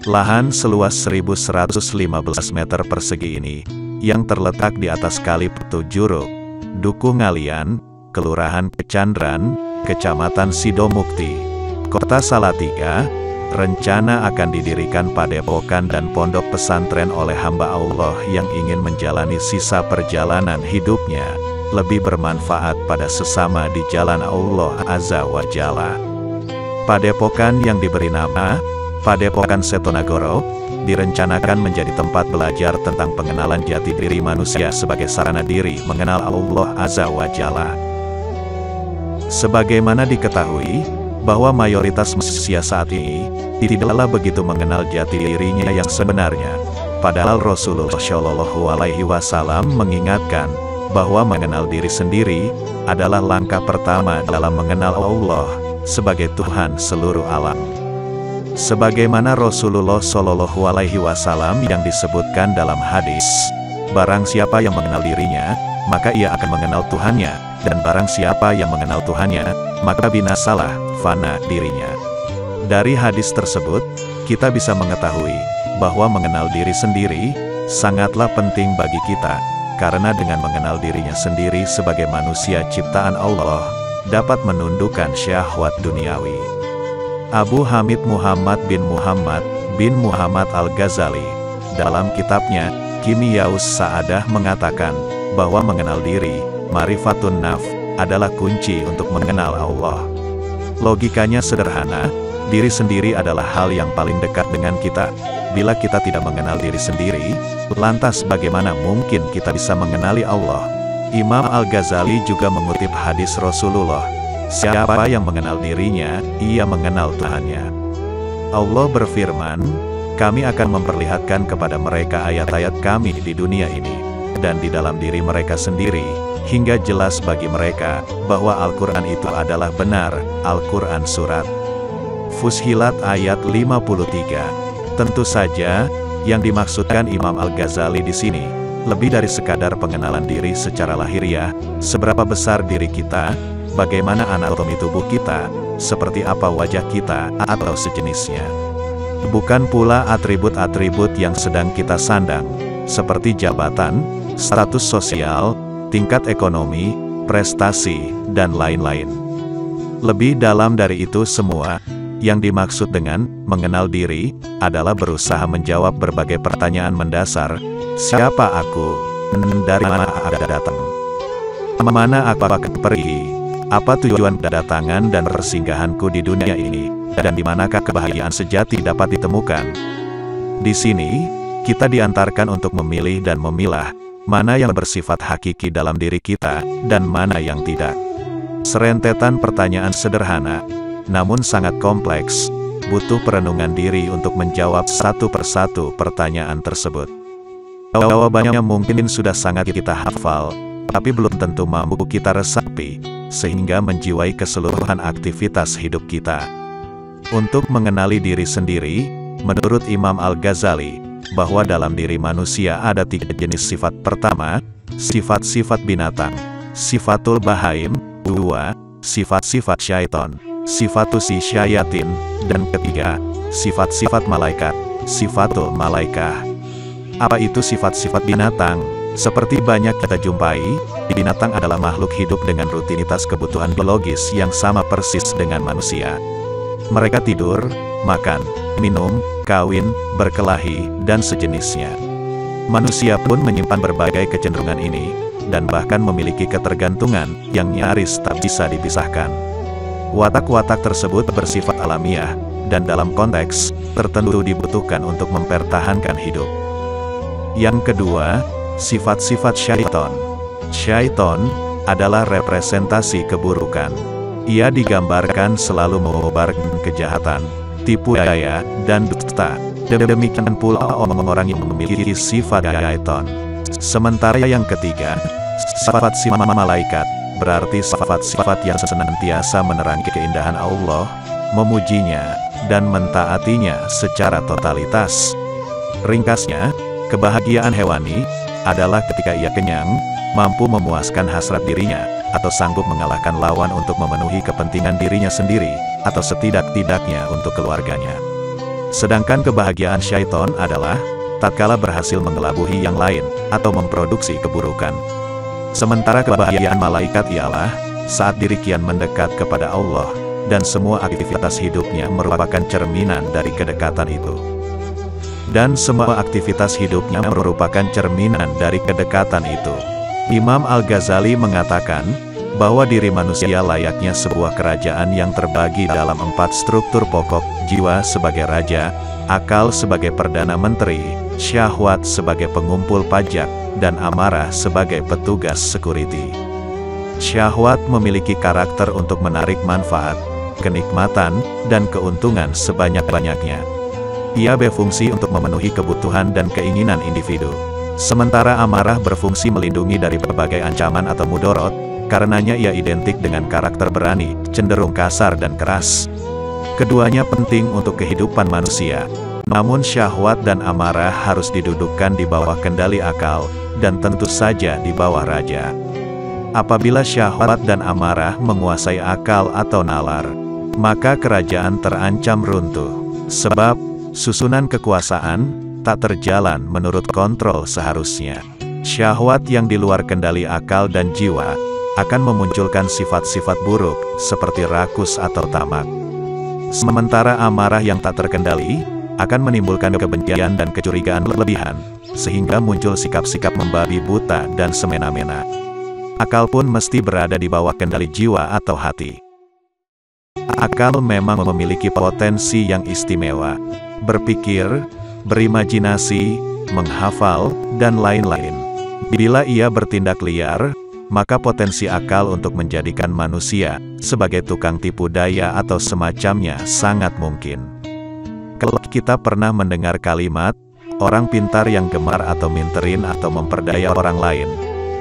Lahan seluas 1.115 meter persegi ini, yang terletak di atas Kali Petu Juruk, Duku Ngalian, Kelurahan Kecandran, Kecamatan Sidomukti, Kota Salatiga, rencana akan didirikan padepokan dan pondok pesantren oleh hamba Allah yang ingin menjalani sisa perjalanan hidupnya, lebih bermanfaat pada sesama di jalan Allah Azza wa Jalla. Padepokan yang diberi nama Padepokan Setonagoro, direncanakan menjadi tempat belajar tentang pengenalan jati diri manusia sebagai sarana diri mengenal Allah Azza wa Jalla. Sebagaimana diketahui, bahwa mayoritas manusia saat ini tidaklah begitu mengenal jati dirinya yang sebenarnya. Padahal Rasulullah Shallallahu Alaihi Wasallam mengingatkan bahwa mengenal diri sendiri adalah langkah pertama dalam mengenal Allah sebagai Tuhan seluruh alam. Sebagaimana Rasulullah Shallallahu Alaihi Wasallam yang disebutkan dalam hadis, barang siapa yang mengenal dirinya, maka ia akan mengenal Tuhannya, dan barang siapa yang mengenal Tuhannya, maka binasalah, fana dirinya. Dari hadis tersebut, kita bisa mengetahui bahwa mengenal diri sendiri sangatlah penting bagi kita, karena dengan mengenal dirinya sendiri sebagai manusia ciptaan Allah, dapat menundukkan syahwat duniawi. Abu Hamid Muhammad bin Muhammad Al-Ghazali, dalam kitabnya Kimiyaus Sa'adah mengatakan bahwa mengenal diri, Marifatun Naf, adalah kunci untuk mengenal Allah. Logikanya sederhana, diri sendiri adalah hal yang paling dekat dengan kita. Bila kita tidak mengenal diri sendiri, lantas bagaimana mungkin kita bisa mengenali Allah? Imam Al-Ghazali juga mengutip hadis Rasulullah, siapa yang mengenal dirinya, ia mengenal Tuhannya. Allah berfirman, kami akan memperlihatkan kepada mereka ayat-ayat kami di dunia ini, dan di dalam diri mereka sendiri, hingga jelas bagi mereka, bahwa Al-Quran itu adalah benar. Al-Quran Surat Fussilat ayat 53. Tentu saja, yang dimaksudkan Imam Al-Ghazali di sini, lebih dari sekadar pengenalan diri secara lahiriah, seberapa besar diri kita, bagaimana anatomi tubuh kita, seperti apa wajah kita, atau sejenisnya. Bukan pula atribut-atribut yang sedang kita sandang, seperti jabatan, status sosial, tingkat ekonomi, prestasi, dan lain-lain. Lebih dalam dari itu semua, yang dimaksud dengan mengenal diri adalah berusaha menjawab berbagai pertanyaan mendasar. Siapa aku? Dari mana aku datang? Mana aku akan pergi? Apa tujuan kedatangan dan persinggahanku di dunia ini, dan di manakah kebahagiaan sejati dapat ditemukan? Di sini, kita diantarkan untuk memilih dan memilah mana yang bersifat hakiki dalam diri kita, dan mana yang tidak. Serentetan pertanyaan sederhana, namun sangat kompleks, butuh perenungan diri untuk menjawab satu persatu pertanyaan tersebut. Jawabannya mungkin sudah sangat kita hafal, tapi belum tentu mampu kita resapi, sehingga menjiwai keseluruhan aktivitas hidup kita. Untuk mengenali diri sendiri, menurut Imam Al-Ghazali, bahwa dalam diri manusia ada 3 jenis sifat. Pertama, sifat-sifat binatang, sifatul bahaim. 2, sifat-sifat syaiton, sifatusi syayatin. Dan ketiga, sifat-sifat malaikat, sifatul malaikah. Apa itu sifat-sifat binatang? Seperti banyak kita jumpai, binatang adalah makhluk hidup dengan rutinitas kebutuhan biologis yang sama persis dengan manusia. Mereka tidur, makan, minum, kawin, berkelahi, dan sejenisnya. Manusia pun menyimpan berbagai kecenderungan ini, dan bahkan memiliki ketergantungan yang nyaris tak bisa dipisahkan. Watak-watak tersebut bersifat alamiah, dan dalam konteks tertentu dibutuhkan untuk mempertahankan hidup. Yang kedua, sifat-sifat syaiton. Syaiton adalah representasi keburukan. Ia digambarkan selalu mengobarkan kejahatan, tipu daya, dan dusta. Demikian pula orang-orang yang memiliki sifat syaiton. Sementara yang ketiga, sifat-sifat malaikat, berarti sifat-sifat yang senantiasa menerangi keindahan Allah, memujinya, dan mentaatinya secara totalitas. Ringkasnya, kebahagiaan hewani adalah ketika ia kenyang, mampu memuaskan hasrat dirinya, atau sanggup mengalahkan lawan untuk memenuhi kepentingan dirinya sendiri, atau setidak-tidaknya untuk keluarganya. Sedangkan kebahagiaan syaiton adalah tatkala berhasil mengelabuhi yang lain, atau memproduksi keburukan. Sementara kebahagiaan malaikat ialah saat diri kian mendekat kepada Allah, dan semua aktivitas hidupnya merupakan cerminan dari kedekatan itu. Dan semua aktivitas hidupnya merupakan cerminan dari kedekatan itu. Imam Al-Ghazali mengatakan bahwa diri manusia layaknya sebuah kerajaan yang terbagi dalam 4 struktur pokok: jiwa sebagai raja, akal sebagai perdana menteri, syahwat sebagai pengumpul pajak, dan amarah sebagai petugas security. Syahwat memiliki karakter untuk menarik manfaat, kenikmatan, dan keuntungan sebanyak-banyaknya. Ia berfungsi untuk memenuhi kebutuhan dan keinginan individu. Sementara amarah berfungsi melindungi dari berbagai ancaman atau mudorot, karenanya ia identik dengan karakter berani, cenderung kasar dan keras. Keduanya penting untuk kehidupan manusia. Namun syahwat dan amarah harus didudukkan di bawah kendali akal, dan tentu saja di bawah raja. Apabila syahwat dan amarah menguasai akal atau nalar, maka kerajaan terancam runtuh. Sebab, susunan kekuasaan tak terjalan menurut kontrol seharusnya. Syahwat yang di luar kendali akal dan jiwa akan memunculkan sifat-sifat buruk, seperti rakus atau tamak. Sementara amarah yang tak terkendali akan menimbulkan kebencian dan kecurigaan berlebihan, sehingga muncul sikap-sikap membabi buta dan semena-mena. Akal pun mesti berada di bawah kendali jiwa atau hati. Akal memang memiliki potensi yang istimewa, berpikir, berimajinasi, menghafal, dan lain-lain. Bila ia bertindak liar, maka potensi akal untuk menjadikan manusia sebagai tukang tipu daya atau semacamnya sangat mungkin. Kalau kita pernah mendengar kalimat, orang pintar yang gemar atau minterin atau memperdaya orang lain,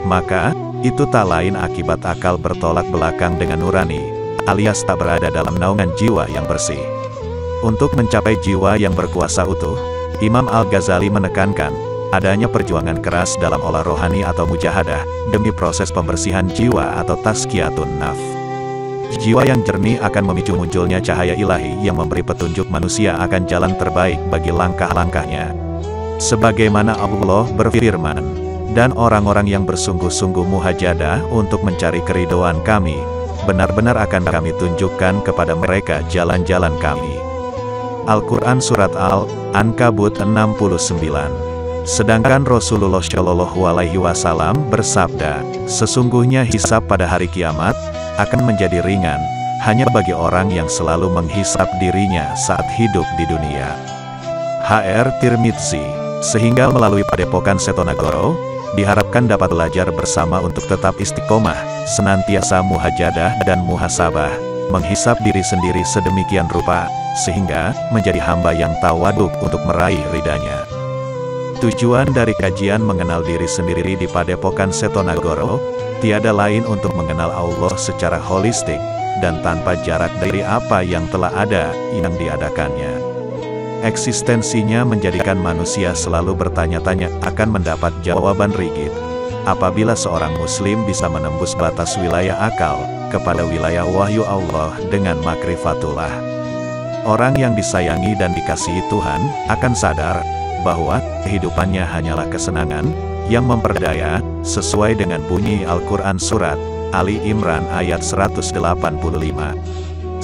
maka itu tak lain akibat akal bertolak belakang dengan nurani, alias tak berada dalam naungan jiwa yang bersih. Untuk mencapai jiwa yang berkuasa utuh, Imam Al-Ghazali menekankan adanya perjuangan keras dalam olah rohani atau mujahadah, demi proses pembersihan jiwa atau tazkiyatun nafs. Jiwa yang jernih akan memicu munculnya cahaya ilahi yang memberi petunjuk manusia akan jalan terbaik bagi langkah-langkahnya. Sebagaimana Allah berfirman, dan orang-orang yang bersungguh-sungguh muhajadah untuk mencari keridhaan kami, benar-benar akan kami tunjukkan kepada mereka jalan-jalan kami. Al-Quran Surat Al-Ankabut 69. Sedangkan Rasulullah Shallallahu Alaihi Wasallam bersabda, sesungguhnya hisab pada hari kiamat akan menjadi ringan, hanya bagi orang yang selalu menghisab dirinya saat hidup di dunia. H.R. Tirmidzi. Sehingga melalui Padepokan Setonagoro, diharapkan dapat belajar bersama untuk tetap istiqomah, senantiasa muhajadah dan muhasabah, menghisab diri sendiri sedemikian rupa, sehingga menjadi hamba yang tawaduk untuk meraih ridanya. Tujuan dari kajian mengenal diri sendiri di Padepokan Setonagoro, tiada lain untuk mengenal Allah secara holistik, dan tanpa jarak dari apa yang telah ada, yang diadakannya. Eksistensinya menjadikan manusia selalu bertanya-tanya, akan mendapat jawaban rigid. Apabila seorang muslim bisa menembus batas wilayah akal, kepada wilayah wahyu Allah dengan makrifatullah. Orang yang disayangi dan dikasihi Tuhan, akan sadar bahwa kehidupannya hanyalah kesenangan yang memperdaya, sesuai dengan bunyi Al-Quran Surat Ali Imran ayat 185.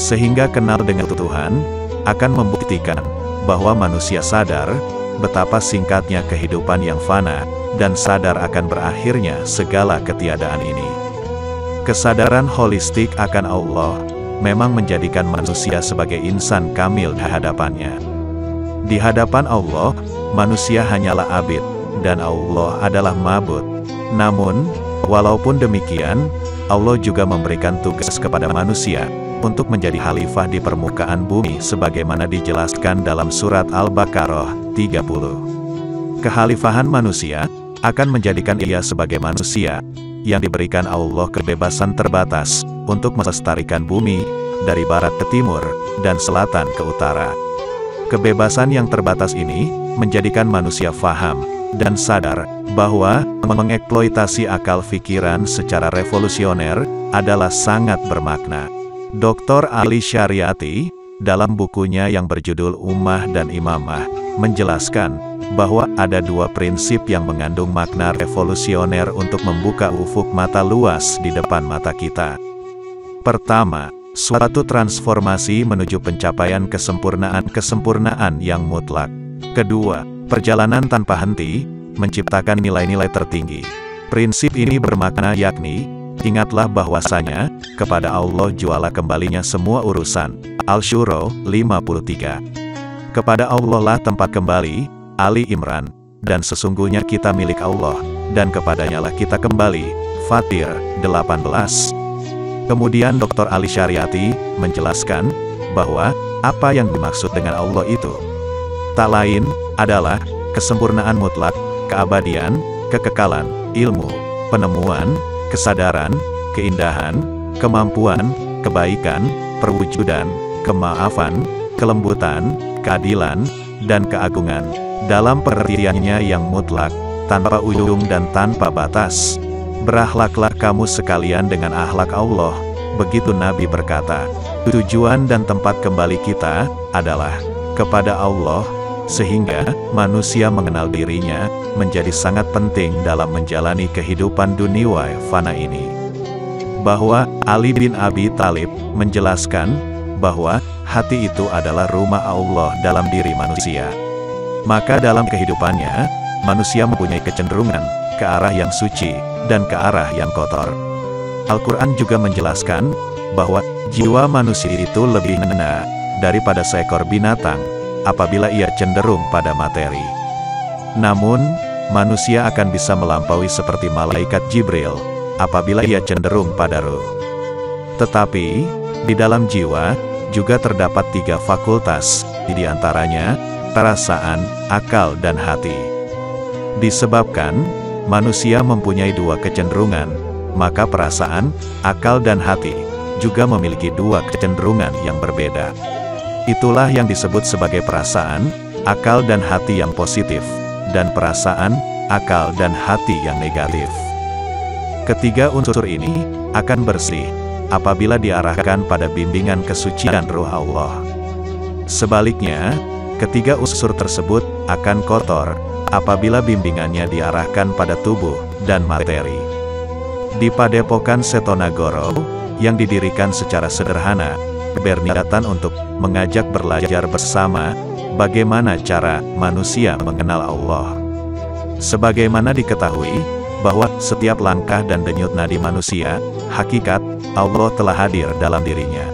Sehingga kenal dengan Tuhan akan membuktikan bahwa manusia sadar betapa singkatnya kehidupan yang fana, dan sadar akan berakhirnya segala ketiadaan ini. Kesadaran holistik akan Allah memang menjadikan manusia sebagai insan kamil di hadapannya. Di hadapan Allah, manusia hanyalah abid, dan Allah adalah ma'bud. Namun, walaupun demikian, Allah juga memberikan tugas kepada manusia untuk menjadi khalifah di permukaan bumi sebagaimana dijelaskan dalam surat Al-Baqarah 30. Kekhalifahan manusia akan menjadikan ia sebagai manusia yang diberikan Allah kebebasan terbatas untuk melestarikan bumi dari barat ke timur dan selatan ke utara. Kebebasan yang terbatas ini menjadikan manusia faham dan sadar bahwa mengeksploitasi akal pikiran secara revolusioner adalah sangat bermakna. Dr. Ali Syariati dalam bukunya yang berjudul Ummah dan Imamah, menjelaskan bahwa ada dua prinsip yang mengandung makna revolusioner untuk membuka ufuk mata luas di depan mata kita. Pertama, suatu transformasi menuju pencapaian kesempurnaan yang mutlak. Kedua, perjalanan tanpa henti, menciptakan nilai-nilai tertinggi. Prinsip ini bermakna yakni, ingatlah bahwasanya, kepada Allah jualah kembalinya semua urusan. Al-Syura 53. Kepada Allah lah tempat kembali, Ali Imran, dan sesungguhnya kita milik Allah, dan kepadanya lah kita kembali, Fatir 18. Kemudian Dr. Ali Syariati menjelaskan bahwa apa yang dimaksud dengan Allah itu tak lain adalah kesempurnaan mutlak, keabadian, kekekalan, ilmu, penemuan, kesadaran, keindahan, kemampuan, kebaikan, perwujudan, kemaafan, kelembutan, keadilan, dan keagungan, dalam pengertiannya yang mutlak, tanpa ujung dan tanpa batas. Berakhlaklah kamu sekalian dengan akhlak Allah, begitu Nabi berkata. Tujuan dan tempat kembali kita adalah kepada Allah, sehingga manusia mengenal dirinya menjadi sangat penting dalam menjalani kehidupan duniawi fana ini. Bahwa Ali bin Abi Thalib menjelaskan bahwa hati itu adalah rumah Allah dalam diri manusia. Maka dalam kehidupannya, manusia mempunyai kecenderungan ke arah yang suci dan ke arah yang kotor. Al-Quran juga menjelaskan bahwa jiwa manusia itu lebih hina daripada seekor binatang apabila ia cenderung pada materi. Namun, manusia akan bisa melampaui seperti malaikat Jibril apabila ia cenderung pada ruh. Tetapi, di dalam jiwa juga terdapat 3 fakultas, di antaranya perasaan, akal, dan hati. Disebabkan manusia mempunyai 2 kecenderungan, maka perasaan, akal, dan hati juga memiliki 2 kecenderungan yang berbeda. Itulah yang disebut sebagai perasaan, akal, dan hati yang positif, dan perasaan, akal, dan hati yang negatif. Ketiga unsur ini akan bersih apabila diarahkan pada bimbingan kesucian Ruh Allah. Sebaliknya, ketiga unsur tersebut akan kotor apabila bimbingannya diarahkan pada tubuh dan materi. Di Padepokan Setonagoro, yang didirikan secara sederhana, berniatan untuk mengajak belajar bersama bagaimana cara manusia mengenal Allah. Sebagaimana diketahui, bahwa setiap langkah dan denyut nadi manusia, hakikat, Allah telah hadir dalam dirinya.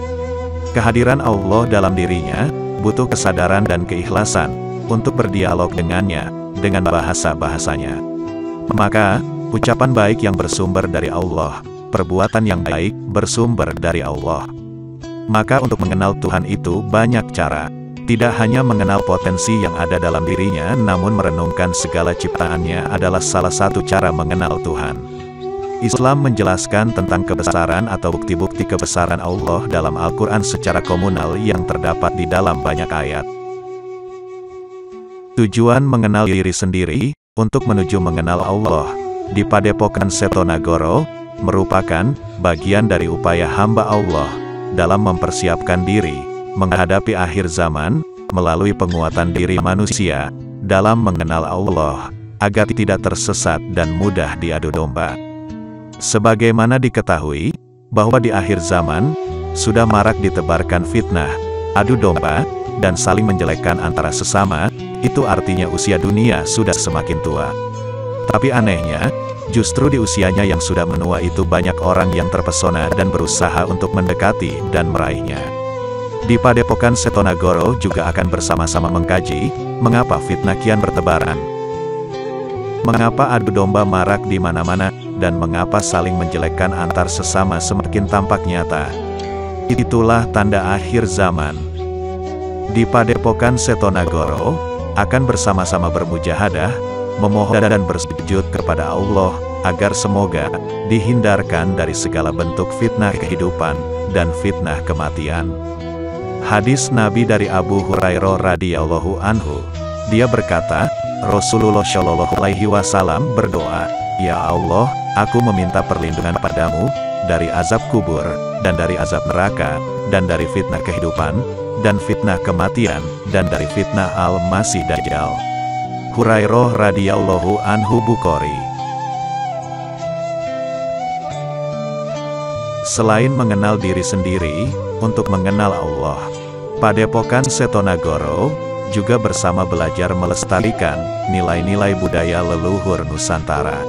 Kehadiran Allah dalam dirinya, butuh kesadaran dan keikhlasan, untuk berdialog dengannya, dengan bahasa-bahasanya. Maka, ucapan baik yang bersumber dari Allah, perbuatan yang baik, bersumber dari Allah. Maka untuk mengenal Tuhan itu banyak cara. Tidak hanya mengenal potensi yang ada dalam dirinya, namun merenungkan segala ciptaannya adalah salah satu cara mengenal Tuhan. Islam menjelaskan tentang kebesaran atau bukti-bukti kebesaran Allah dalam Al-Quran secara komunal yang terdapat di dalam banyak ayat. Tujuan mengenal diri sendiri, untuk menuju mengenal Allah, di Padepokan Setonagoro, merupakan bagian dari upaya hamba Allah, dalam mempersiapkan diri menghadapi akhir zaman, melalui penguatan diri manusia, dalam mengenal Allah, agar tidak tersesat dan mudah diadu domba. Sebagaimana diketahui, bahwa di akhir zaman, sudah marak ditebarkan fitnah, adu domba, dan saling menjelekkan antara sesama, itu artinya usia dunia sudah semakin tua. Tapi anehnya, justru di usianya yang sudah menua itu banyak orang yang terpesona dan berusaha untuk mendekati dan meraihnya. Di Padepokan Setonagoro juga akan bersama-sama mengkaji, mengapa fitnah kian bertebaran. Mengapa adu domba marak di mana-mana, dan mengapa saling menjelekkan antar sesama semakin tampak nyata. Itulah tanda akhir zaman. Di Padepokan Setonagoro, akan bersama-sama bermujahadah, memohon dan bersujud kepada Allah, agar semoga dihindarkan dari segala bentuk fitnah kehidupan, dan fitnah kematian. Hadis Nabi dari Abu Hurairah radhiyallahu anhu, dia berkata, Rasulullah Shallallahu Alaihi Wasallam berdoa, Ya Allah, aku meminta perlindungan padamu, dari azab kubur, dan dari azab neraka, dan dari fitnah kehidupan, dan fitnah kematian, dan dari fitnah Al-Masih Dajjal. Hurairah radhiyallahu anhu, Bukhari. Selain mengenal diri sendiri, untuk mengenal Allah, Padepokan Setonagoro juga bersama belajar melestarikan nilai-nilai budaya leluhur Nusantara.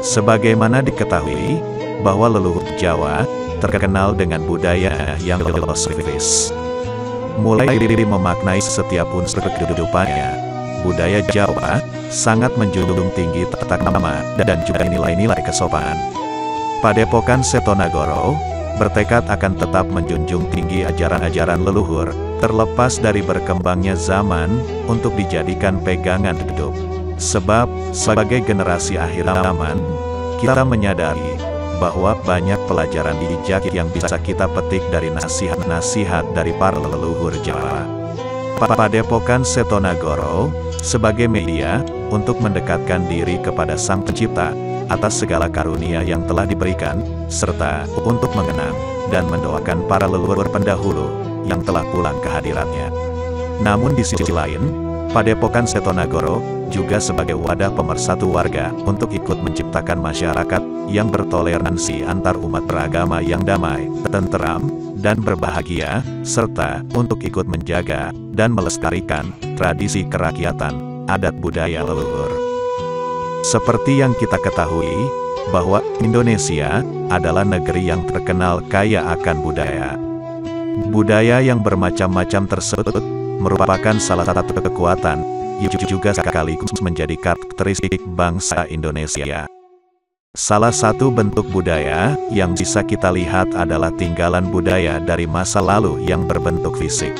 Sebagaimana diketahui, bahwa leluhur Jawa terkenal dengan budaya yang filosofis. Mulai dari memaknai setiap unsur kehidupannya, budaya Jawa sangat menjunjung tinggi tata krama dan juga nilai-nilai kesopanan. Padepokan Setonagoro bertekad akan tetap menjunjung tinggi ajaran-ajaran leluhur, terlepas dari berkembangnya zaman, untuk dijadikan pegangan hidup. Sebab, sebagai generasi akhir zaman, kita menyadari bahwa banyak pelajaran bijak yang bisa kita petik dari nasihat-nasihat dari para leluhur Jawa. Padepokan Setonagoro sebagai media untuk mendekatkan diri kepada Sang Pencipta atas segala karunia yang telah diberikan, serta untuk mengenang dan mendoakan para leluhur pendahulu yang telah pulang ke hadiratnya. Namun di sisi lain, Padepokan Setonagoro juga sebagai wadah pemersatu warga untuk ikut menciptakan masyarakat yang bertoleransi antar umat beragama yang damai, tenteram, dan berbahagia, serta untuk ikut menjaga dan melestarikan tradisi kerakyatan, adat budaya leluhur. Seperti yang kita ketahui, bahwa Indonesia adalah negeri yang terkenal kaya akan budaya. Budaya yang bermacam-macam tersebut merupakan salah satu kekuatan yang juga sekaligus menjadi karakteristik bangsa Indonesia. Salah satu bentuk budaya yang bisa kita lihat adalah tinggalan budaya dari masa lalu yang berbentuk fisik.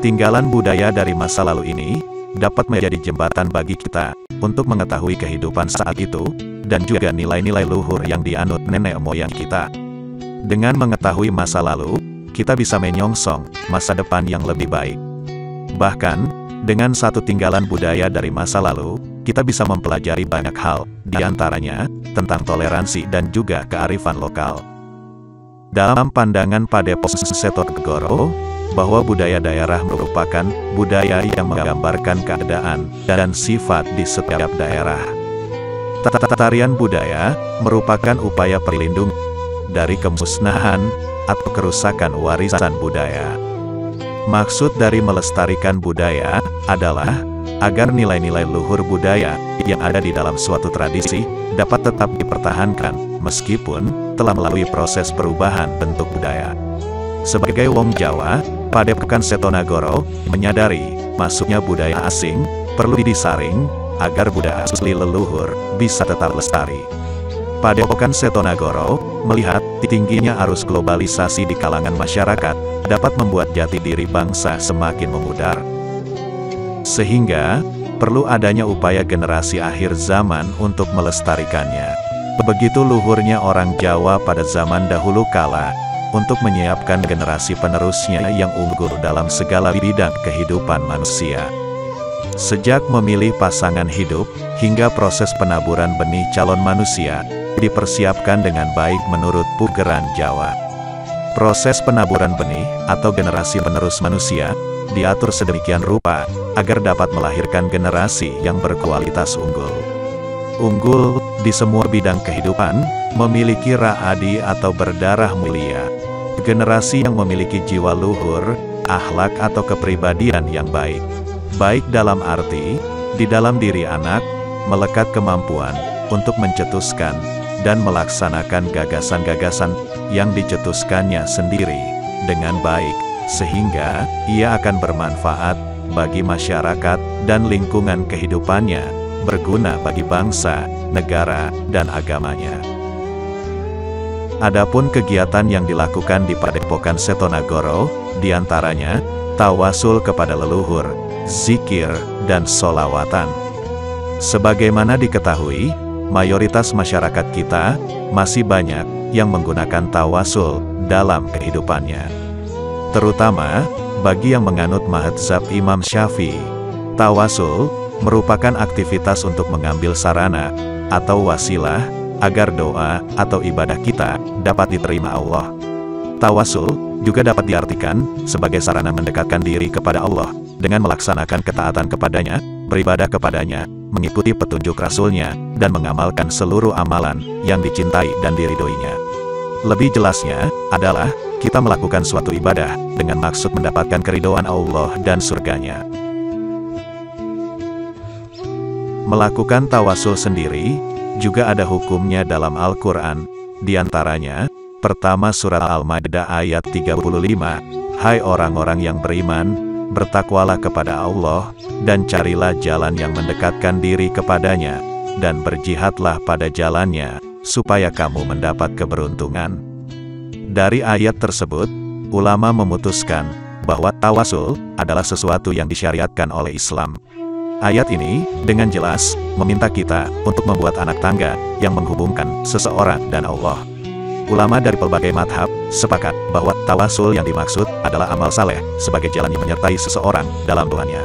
Tinggalan budaya dari masa lalu ini dapat menjadi jembatan bagi kita untuk mengetahui kehidupan saat itu, dan juga nilai-nilai luhur yang dianut nenek moyang kita. Dengan mengetahui masa lalu, kita bisa menyongsong masa depan yang lebih baik. Bahkan, dengan satu tinggalan budaya dari masa lalu, kita bisa mempelajari banyak hal, diantaranya tentang toleransi dan juga kearifan lokal. Dalam pandangan Padepokan Setonagoro, bahwa budaya daerah merupakan budaya yang menggambarkan keadaan dan sifat di setiap daerah. Tarian budaya merupakan upaya perlindungan dari kemusnahan atau kerusakan warisan budaya. Maksud dari melestarikan budaya adalah agar nilai-nilai luhur budaya yang ada di dalam suatu tradisi dapat tetap dipertahankan meskipun telah melalui proses perubahan bentuk budaya. Sebagai wong Jawa, Padepokan Setonagoro menyadari masuknya budaya asing perlu disaring agar budaya asli leluhur bisa tetap lestari. Padepokan Setonagoro melihat tingginya arus globalisasi di kalangan masyarakat dapat membuat jati diri bangsa semakin memudar. Sehingga, perlu adanya upaya generasi akhir zaman untuk melestarikannya. Begitu luhurnya orang Jawa pada zaman dahulu kala, untuk menyiapkan generasi penerusnya yang unggul dalam segala bidang kehidupan manusia. Sejak memilih pasangan hidup, hingga proses penaburan benih calon manusia, dipersiapkan dengan baik menurut pugeran Jawa. Proses penaburan benih, atau generasi penerus manusia, diatur sedemikian rupa, agar dapat melahirkan generasi yang berkualitas unggul. Unggul, di semua bidang kehidupan, memiliki ra'adi atau berdarah mulia. Generasi yang memiliki jiwa luhur, akhlak atau kepribadian yang baik. Baik dalam arti, di dalam diri anak, melekat kemampuan untuk mencetuskan dan melaksanakan gagasan-gagasan yang dicetuskannya sendiri dengan baik, sehingga ia akan bermanfaat bagi masyarakat dan lingkungan kehidupannya, berguna bagi bangsa, negara, dan agamanya. Adapun kegiatan yang dilakukan di Padepokan Setonagoro, diantaranya tawasul kepada leluhur, zikir, dan sholawatan. Sebagaimana diketahui, mayoritas masyarakat kita masih banyak yang menggunakan tawasul dalam kehidupannya. Terutama bagi yang menganut mazhab Imam Syafi'i. Tawasul merupakan aktivitas untuk mengambil sarana atau wasilah agar doa atau ibadah kita dapat diterima Allah. Tawasul juga dapat diartikan sebagai sarana mendekatkan diri kepada Allah dengan melaksanakan ketaatan kepadanya, beribadah kepadanya, mengikuti petunjuk Rasul-Nya, dan mengamalkan seluruh amalan yang dicintai dan diridhoinya. Lebih jelasnya adalah kita melakukan suatu ibadah dengan maksud mendapatkan keridhaan Allah dan surganya. Melakukan tawasul sendiri juga ada hukumnya dalam Al-Quran, diantaranya pertama surat Al-Maidah ayat 35, "Hai orang-orang yang beriman, bertakwalah kepada Allah, dan carilah jalan yang mendekatkan diri kepadanya, dan berjihadlah pada jalannya, supaya kamu mendapat keberuntungan." Dari ayat tersebut, ulama memutuskan bahwa tawasul adalah sesuatu yang disyariatkan oleh Islam. Ayat ini dengan jelas meminta kita untuk membuat anak tangga yang menghubungkan seseorang dan Allah. Ulama dari pelbagai madhab sepakat bahwa tawasul yang dimaksud adalah amal saleh sebagai jalan yang menyertai seseorang dalam doanya.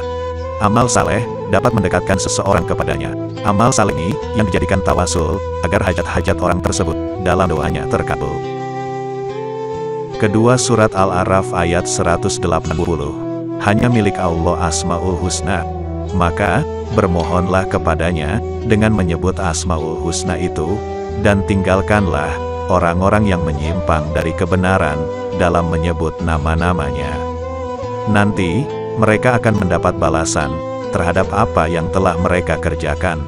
Amal saleh dapat mendekatkan seseorang kepadanya. Amal saleh ini yang dijadikan tawasul agar hajat-hajat orang tersebut dalam doanya terkabul. Kedua surat Al-A'raf ayat 180. Hanya milik Allah Asmaul Husna, maka bermohonlah kepadanya dengan menyebut Asmaul Husna itu, dan tinggalkanlah orang-orang yang menyimpang dari kebenaran dalam menyebut nama-namanya. Nanti mereka akan mendapat balasan terhadap apa yang telah mereka kerjakan.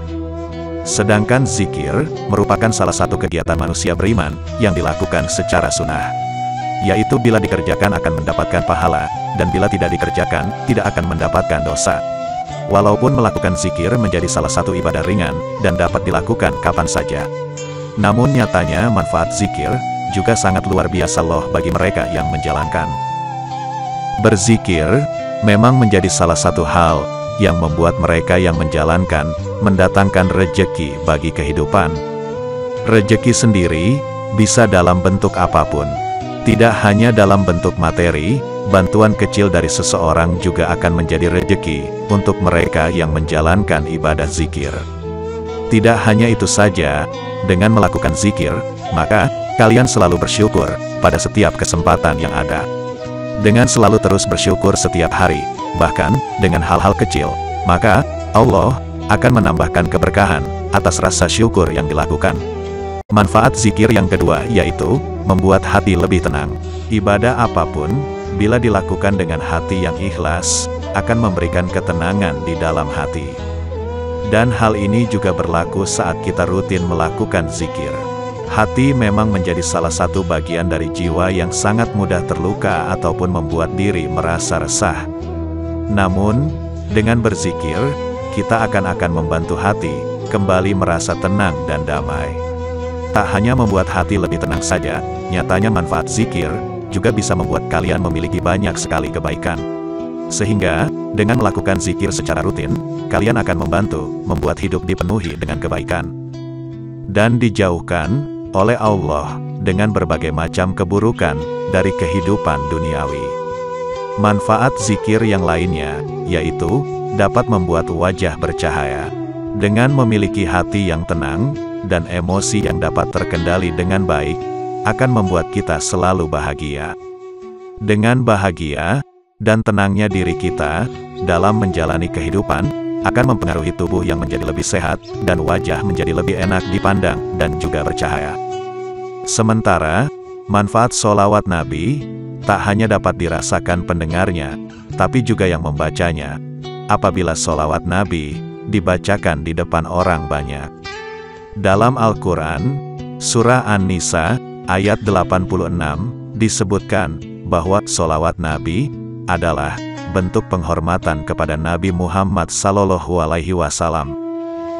Sedangkan zikir merupakan salah satu kegiatan manusia beriman yang dilakukan secara sunnah, yaitu bila dikerjakan akan mendapatkan pahala, dan bila tidak dikerjakan tidak akan mendapatkan dosa. Walaupun melakukan zikir menjadi salah satu ibadah ringan dan dapat dilakukan kapan saja, namun nyatanya manfaat zikir juga sangat luar biasa loh bagi mereka yang menjalankan. Berzikir memang menjadi salah satu hal yang membuat mereka yang menjalankan mendatangkan rejeki bagi kehidupan. Rejeki sendiri bisa dalam bentuk apapun. Tidak hanya dalam bentuk materi, bantuan kecil dari seseorang juga akan menjadi rejeki untuk mereka yang menjalankan ibadah zikir. Tidak hanya itu saja, dengan melakukan zikir, maka kalian selalu bersyukur pada setiap kesempatan yang ada. Dengan selalu terus bersyukur setiap hari, bahkan dengan hal-hal kecil, maka Allah akan menambahkan keberkahan atas rasa syukur yang dilakukan. Manfaat zikir yang kedua yaitu membuat hati lebih tenang. Ibadah apapun, bila dilakukan dengan hati yang ikhlas, akan memberikan ketenangan di dalam hati. Dan hal ini juga berlaku saat kita rutin melakukan zikir. Hati memang menjadi salah satu bagian dari jiwa yang sangat mudah terluka ataupun membuat diri merasa resah. Namun, dengan berzikir, kita akan membantu hati kembali merasa tenang dan damai. Tak hanya membuat hati lebih tenang saja, nyatanya manfaat zikir juga bisa membuat kalian memiliki banyak sekali kebaikan. Sehingga, dengan melakukan zikir secara rutin, kalian akan membantu membuat hidup dipenuhi dengan kebaikan dan dijauhkan oleh Allah dengan berbagai macam keburukan dari kehidupan duniawi. Manfaat zikir yang lainnya yaitu dapat membuat wajah bercahaya. Dengan memiliki hati yang tenang dan emosi yang dapat terkendali dengan baik, akan membuat kita selalu bahagia. Dengan bahagia dan tenangnya diri kita dalam menjalani kehidupan, akan mempengaruhi tubuh yang menjadi lebih sehat, dan wajah menjadi lebih enak dipandang dan juga bercahaya. Sementara, manfaat sholawat Nabi tak hanya dapat dirasakan pendengarnya, tapi juga yang membacanya. Apabila sholawat Nabi dibacakan di depan orang banyak. Dalam Al-Quran, Surah An-Nisa, ayat 86, disebutkan bahwa sholawat Nabi adalah bentuk penghormatan kepada Nabi Muhammad SAW.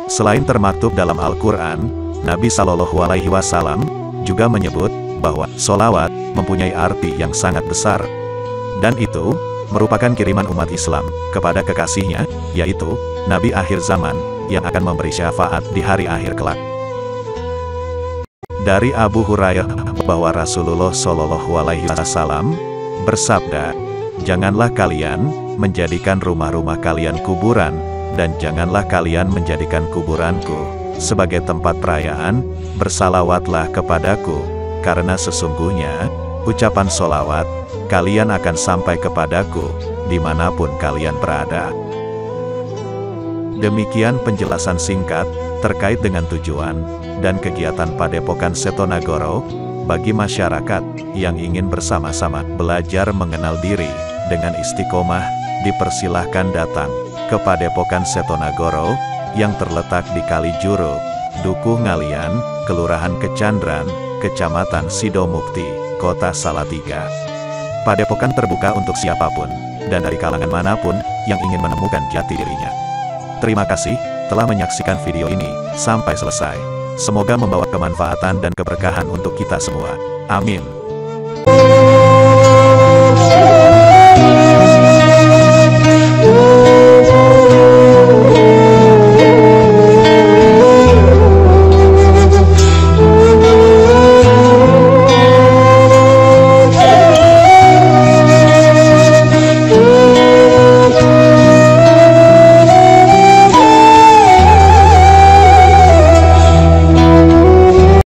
Selain termaktub dalam Al-Quran, Nabi SAW juga menyebut bahwa sholawat mempunyai arti yang sangat besar. Dan itu merupakan kiriman umat Islam kepada kekasihnya, yaitu Nabi akhir zaman yang akan memberi syafaat di hari akhir kelak. Dari Abu Hurairah bahwa Rasulullah SAW bersabda, "Janganlah kalian menjadikan rumah-rumah kalian kuburan, dan janganlah kalian menjadikan kuburanku sebagai tempat perayaan. Bersalawatlah kepadaku, karena sesungguhnya ucapan solawat, kalian akan sampai kepadaku, dimanapun kalian berada. Demikian penjelasan singkat, terkait dengan tujuan, dan kegiatan Padepokan Setonagoro, bagi masyarakat, yang ingin bersama-sama belajar mengenal diri, dengan istiqomah, dipersilahkan datang, ke Padepokan Setonagoro, yang terletak di Kalijuru, Dukuh Ngalian, Kelurahan Kecandran, Kecamatan Sidomukti, Kota Salatiga. Padepokan terbuka untuk siapapun, dan dari kalangan manapun, yang ingin menemukan jati dirinya. Terima kasih, telah menyaksikan video ini, sampai selesai. Semoga membawa kemanfaatan dan keberkahan untuk kita semua. Amin.